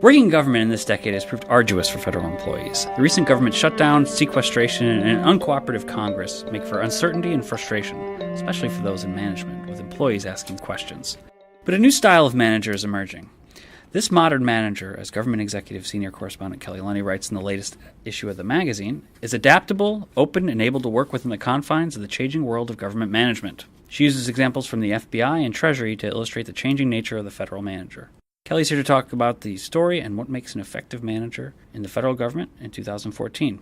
Working in government in this decade has proved arduous for federal employees. The recent government shutdown, sequestration, and an uncooperative Congress make for uncertainty and frustration, especially for those in management, with employees asking questions. But a new style of manager is emerging. This modern manager, as government executive senior correspondent Kellie Lunney writes in the latest issue of the magazine, is adaptable, open, and able to work within the confines of the changing world of government management. She uses examples from the FBI and Treasury to illustrate the changing nature of the federal manager. Kellie's here to talk about the story and what makes an effective manager in the federal government in 2014.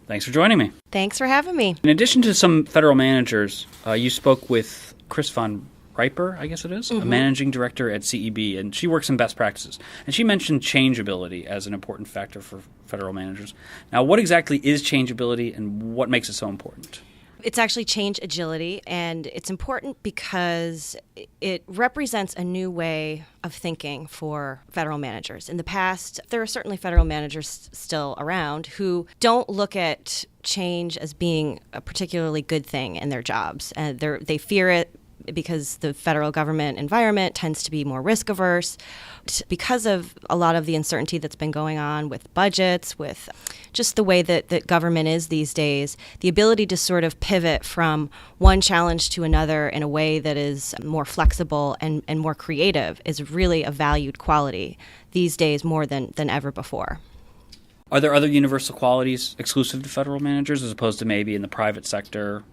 Thanks for joining me. Thanks for having me. In addition to some federal managers, you spoke with Chris von Riper, I guess it is, a managing director at CEB, and she works in best practices. And she mentioned changeability as an important factor for federal managers. Now, what exactly is changeability and what makes it so important? It's actually change agility, and it's important because it represents a new way of thinking for federal managers. In the past, there are certainly federal managers still around who don't look at change as being a particularly good thing in their jobs. And they fear it because the federal government environment tends to be more risk averse. Because of a lot of the uncertainty that's been going on with budgets, with just the way that government is these days, the ability to sort of pivot from one challenge to another in a way that is more flexible and more creative is really a valued quality these days more than ever before. Are there other universal qualities exclusive to federal managers as opposed to maybe in the private sector?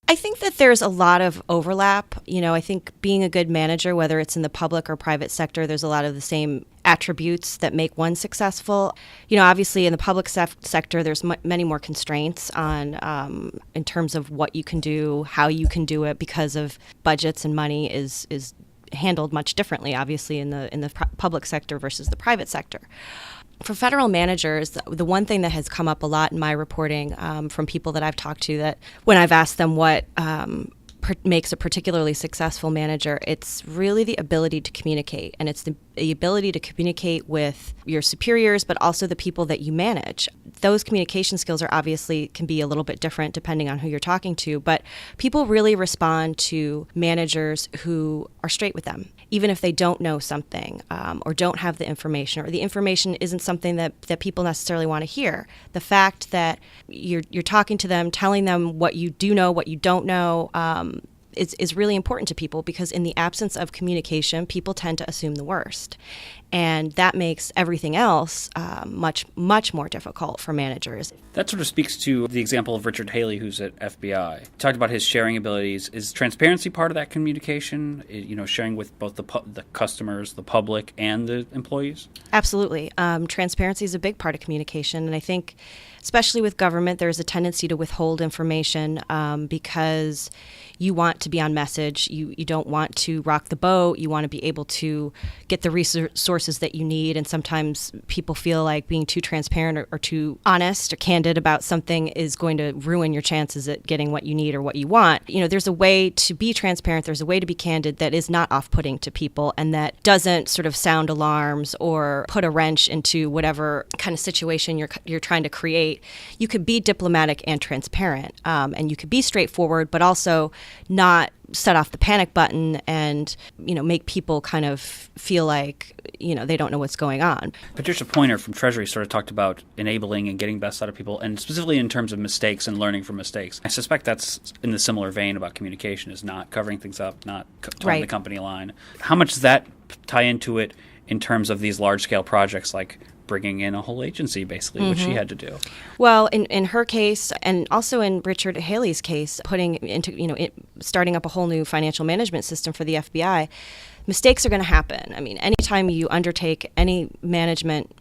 I think that there's a lot of overlap. I think being a good manager, whether it's in the public or private sector, there's a lot of the same attributes that make one successful. Obviously in the public sector, there's many more constraints on in terms of what you can do, how you can do it, because of budgets and money is handled much differently, obviously, in the public sector versus the private sector. For federal managers, the one thing that has come up a lot in my reporting from people that I've talked to, that when I've asked them what makes a particularly successful manager, it's really the ability to communicate. And it's the ability to communicate with your superiors, but also the people that you manage. Those communication skills can be a little bit different depending on who you're talking to, but people really respond to managers who are straight with them, even if they don't know something or don't have the information, or the information isn't something that people necessarily want to hear. The fact that you're talking to them, telling them what you do know, what you don't know, is really important to people, because in the absence of communication, people tend to assume the worst. And that makes everything else much, much more difficult for managers. That sort of speaks to the example of Richard Haley, who's at FBI. He talked about his sharing abilities. Is transparency part of that communication? Sharing with both the customers, the public, and the employees? Absolutely. Transparency is a big part of communication. And I think, especially with government, there's a tendency to withhold information because you want to be on message. You don't want to rock the boat. You want to be able to get the resources that you need. And sometimes people feel like being too transparent or too honest or candid about something is going to ruin your chances at getting what you need or what you want. There's a way to be transparent. There's a way to be candid that is not off-putting to people and that doesn't sort of sound alarms or put a wrench into whatever kind of situation you're trying to create. You could be diplomatic and transparent, and you could be straightforward, but also not set off the panic button and make people kind of feel like they don't know what's going on. Patricia Pointer from Treasury sort of talked about enabling and getting best out of people, and specifically in terms of mistakes and learning from mistakes. I suspect that's in the similar vein about communication, is not covering things up, not towing the company line. How much does that tie into it in terms of these large-scale projects like bringing in a whole agency, basically, which she had to do? Well, in her case, and also in Richard Haley's case, starting up a whole new financial management system for the FBI, mistakes are going to happen. I mean, anytime you undertake any management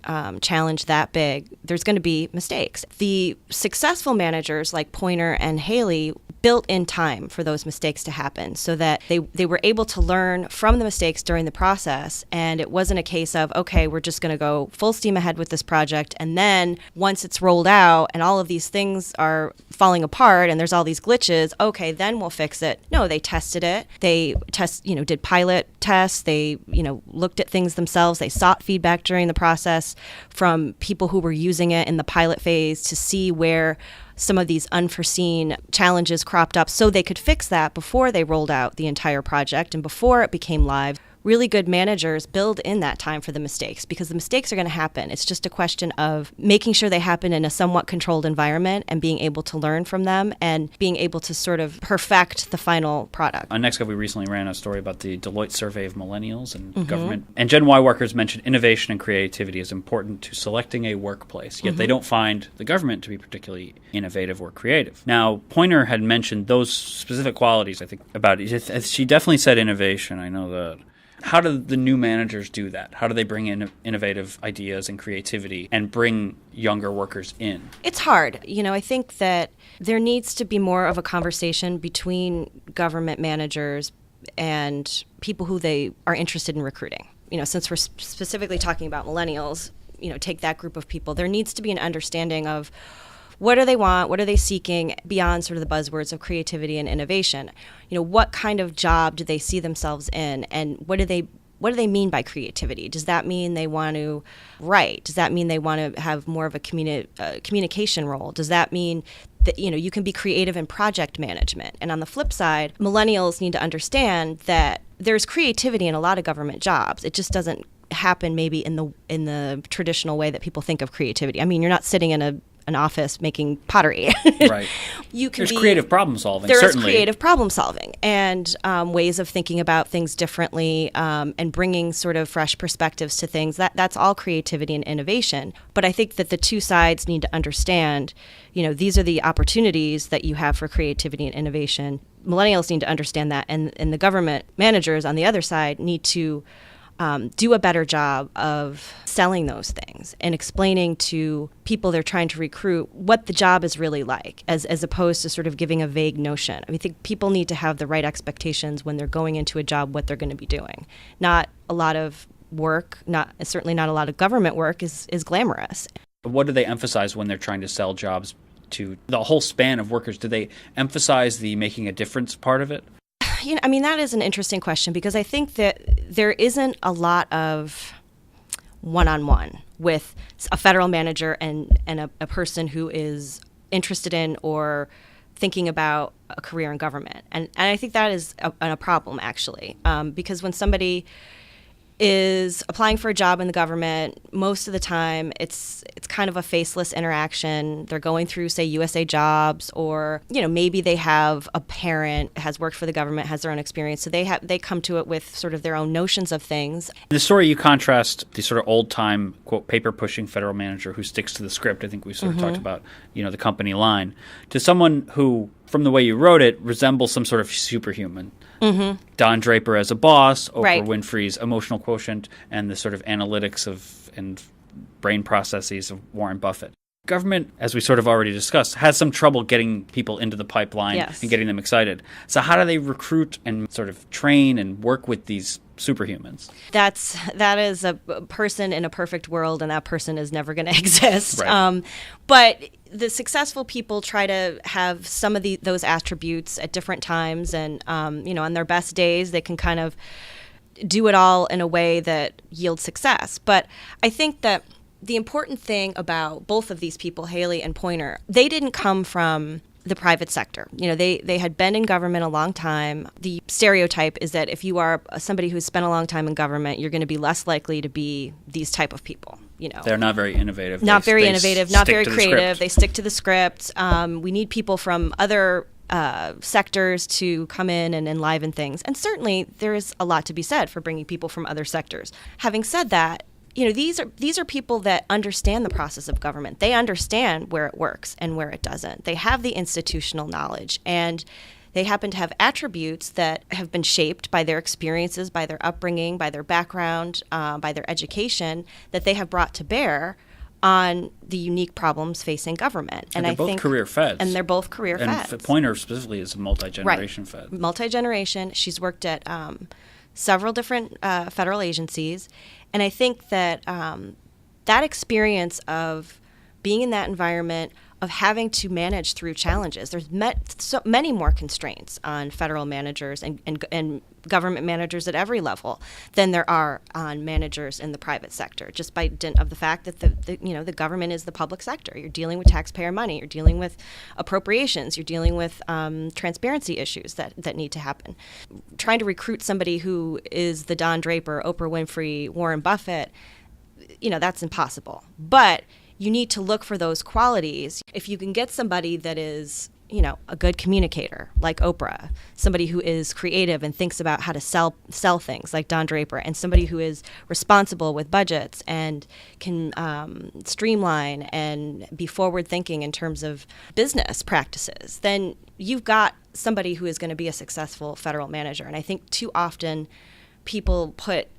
challenge that big, there's going to be mistakes. The successful managers like Pointer and Haley built in time for those mistakes to happen so that they were able to learn from the mistakes during the process. And it wasn't a case of, okay, we're just going to go full steam ahead with this project. And then once it's rolled out and all of these things are falling apart and there's all these glitches, okay, then we'll fix it. No, they tested it. They did pilot tests. They, looked at things themselves. They sought feedback during the process from people who were using it in the pilot phase to see where some of these unforeseen challenges cropped up so they could fix that before they rolled out the entire project and before it became live. really good managers build in that time for the mistakes, because the mistakes are going to happen. It's just a question of making sure they happen in a somewhat controlled environment and being able to learn from them and being able to sort of perfect the final product. On Next Gov, we recently ran a story about the Deloitte survey of millennials and government. And Gen Y workers mentioned innovation and creativity is important to selecting a workplace, yet they don't find the government to be particularly innovative or creative. Now, Pointer had mentioned those specific qualities, I think, about it. She definitely said innovation. I know that. How do the new managers do that? How do they bring in innovative ideas and creativity and bring younger workers in? It's hard. I think that there needs to be more of a conversation between government managers and people who they are interested in recruiting. Since we're specifically talking about millennials, take that group of people. There needs to be an understanding of what do they want, what are they seeking beyond sort of the buzzwords of creativity and innovation. What kind of job do they see themselves in, and what do they mean by creativity? Does that mean they want to write? Does that mean they want to have more of a communication role? Does that mean that you can be creative in project management? And on the flip side, millennials need to understand that there's creativity in a lot of government jobs. It just doesn't happen maybe in the traditional way that people think of creativity. I mean, you're not sitting in an office making pottery. Right. There's creative problem solving, there certainly. There is creative problem solving and ways of thinking about things differently and bringing sort of fresh perspectives to things. That's all creativity and innovation. But I think that the two sides need to understand, these are the opportunities that you have for creativity and innovation. Millennials need to understand that, and the government managers on the other side need to do a better job of selling those things and explaining to people they're trying to recruit what the job is really like, as opposed to sort of giving a vague notion. I think people need to have the right expectations when they're going into a job, what they're going to be doing. Not a lot of work, certainly not a lot of government work is glamorous. What do they emphasize when they're trying to sell jobs to the whole span of workers? Do they emphasize the making a difference part of it? That is an interesting question, because I think that there isn't a lot of one-on-one with a federal manager and a person who is interested in or thinking about a career in government. And I think that is a problem, actually, because when somebody is applying for a job in the government, most of the time it's kind of a faceless interaction. They're going through, say, USA Jobs, or maybe they have a parent has worked for the government, has their own experience, so they come to it with sort of their own notions of things. In the story, you contrast the sort of old time quote paper pushing federal manager who sticks to the script. I think we sort of talked about the company line, to someone who, from the way you wrote it, resembles some sort of superhuman. Don Draper as a boss, Oprah Winfrey's emotional quotient, and the sort of analytics and brain processes of Warren Buffett. Government, as we sort of already discussed, has some trouble getting people into the pipeline and getting them excited. So how do they recruit and sort of train and work with these superhumans? That is a person in a perfect world, and that person is never going to exist. Right. But the successful people try to have some of those attributes at different times, and on their best days, they can kind of do it all in a way that yields success. But I think that the important thing about both of these people, Haley and Pointer, they didn't come from the private sector. They had been in government a long time. The stereotype is that if you are somebody who's spent a long time in government, you're going to be less likely to be these type of people. They're not very innovative. Not very innovative, not very creative. They stick to the script. We need people from other sectors to come in and enliven things. And certainly there is a lot to be said for bringing people from other sectors. Having said that, these are people that understand the process of government. They understand where it works and where it doesn't. They have the institutional knowledge, and they happen to have attributes that have been shaped by their experiences, by their upbringing, by their background, by their education, that they have brought to bear on the unique problems facing government. And they're both career feds. And they're both career feds. And Pointer specifically is a multi-generation fed. Multi-generation. She's worked at several different federal agencies. And I think that that experience of being in that environment, of having to manage through challenges. There's so many more constraints on federal managers and government managers at every level than there are on managers in the private sector, just by dint of the fact that the government is the public sector. You're dealing with taxpayer money. You're dealing with appropriations. You're dealing with transparency issues that need to happen. Trying to recruit somebody who is the Don Draper, Oprah Winfrey, Warren Buffett, that's impossible. But you need to look for those qualities. If you can get somebody that is, a good communicator like Oprah, somebody who is creative and thinks about how to sell things like Don Draper, and somebody who is responsible with budgets and can streamline and be forward thinking in terms of business practices, then you've got somebody who is going to be a successful federal manager. And I think too often people put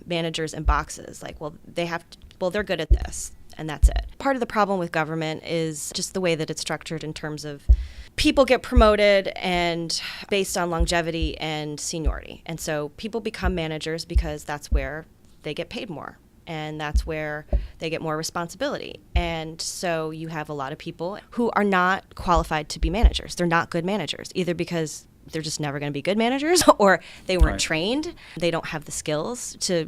managers in boxes like, they're good at this, and that's it. Part of the problem with government is just the way that it's structured in terms of people get promoted and based on longevity and seniority. And so people become managers because that's where they get paid more, and that's where they get more responsibility. And so you have a lot of people who are not qualified to be managers. They're not good managers, either because they're just never going to be good managers, or they weren't trained. They don't have the skills to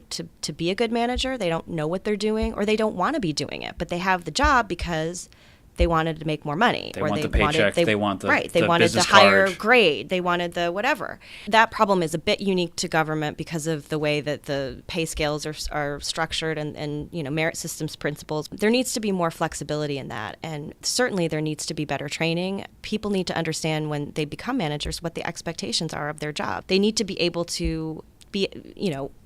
be a good manager. They don't know what they're doing, or they don't want to be doing it, but they have the job because they wanted to make more money. They want the paycheck. They want the They wanted the higher card. grade. They wanted the whatever. That problem is a bit unique to government because of the way that the pay scales are structured and merit systems principles. There needs to be more flexibility in that, and certainly there needs to be better training. People need to understand when they become managers what the expectations are of their job. They need to be able to be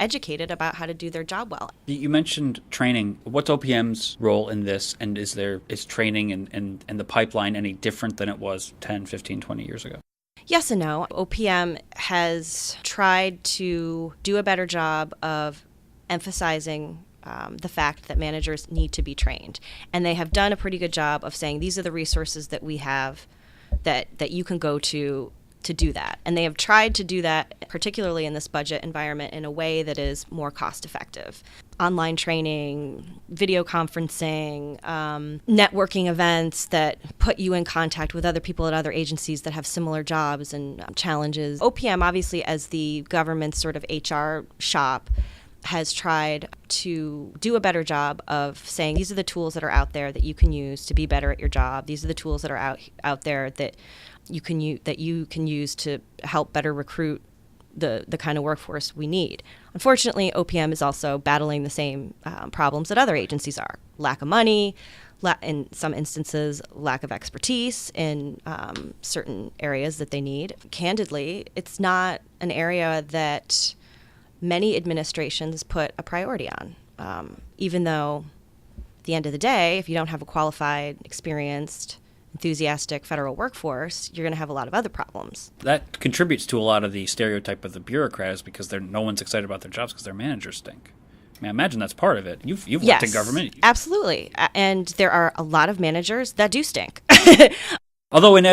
educated about how to do their job well. You mentioned training. What's OPM's role in this, and is training and the pipeline any different than it was 10, 15, 20 years ago? Yes and no. OPM has tried to do a better job of emphasizing the fact that managers need to be trained. And they have done a pretty good job of saying these are the resources that we have that you can go to do that. And they have tried to do that, particularly in this budget environment, in a way that is more cost effective. Online training, video conferencing, networking events that put you in contact with other people at other agencies that have similar jobs and challenges. OPM, obviously, as the government's sort of HR shop, has tried to do a better job of saying these are the tools that are out there that you can use to be better at your job. These are the tools that are out there that you can use to help better recruit the kind of workforce we need. Unfortunately, OPM is also battling the same problems that other agencies are: lack of money, in some instances, lack of expertise in certain areas that they need. Candidly, it's not an area that many administrations put a priority on, even though at the end of the day, if you don't have a qualified, experienced, enthusiastic federal workforce, you're going to have a lot of other problems. That contributes to a lot of the stereotype of the bureaucrats, because no one's excited about their jobs because their managers stink. I mean, I imagine that's part of it. You've worked in government. Absolutely. And there are a lot of managers that do stink. Although in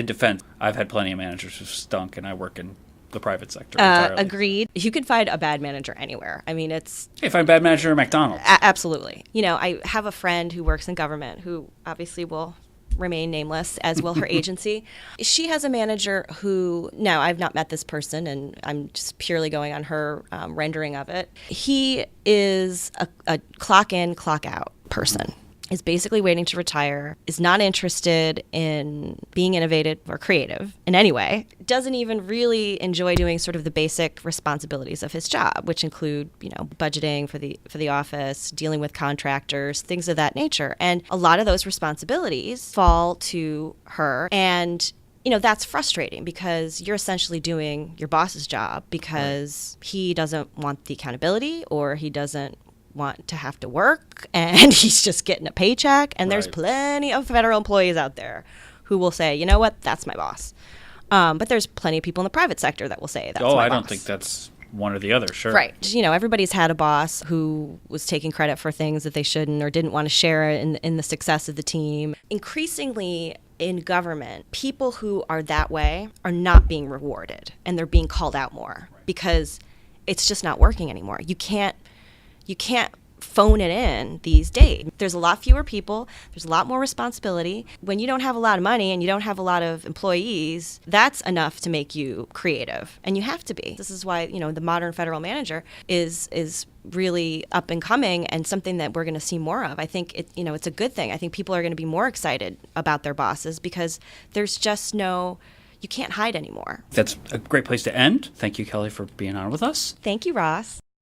defense, I've had plenty of managers who stunk, and I work in the private sector entirely. Agreed. You can find a bad manager anywhere. I mean, it's... Hey, find a bad manager at McDonald's. Absolutely. I have a friend who works in government who obviously will remain nameless, as will her agency. She has a manager who, now I've not met this person, and I'm just purely going on her rendering of it. He is a clock in, clock out person. Is basically waiting to retire, is not interested in being innovative or creative in any way, doesn't even really enjoy doing sort of the basic responsibilities of his job, which include, budgeting for the office, dealing with contractors, things of that nature. And a lot of those responsibilities fall to her. And that's frustrating because you're essentially doing your boss's job because he doesn't want the accountability, or he doesn't want to have to work, and he's just getting a paycheck. And there's plenty of federal employees out there who will say, you know what, that's my boss. But there's plenty of people in the private sector that will say that's my boss. I don't think that's one or the other, sure. Right. Everybody's had a boss who was taking credit for things that they shouldn't, or didn't want to share in the success of the team. Increasingly in government, people who are that way are not being rewarded, and they're being called out more because it's just not working anymore. You can't phone it in these days. There's a lot fewer people. There's a lot more responsibility. When you don't have a lot of money and you don't have a lot of employees, that's enough to make you creative. And you have to be. This is why, the modern federal manager is really up and coming and something that we're going to see more of. I think it's a good thing. I think people are going to be more excited about their bosses because there's just you can't hide anymore. That's a great place to end. Thank you, Kellie, for being on with us. Thank you, Ross.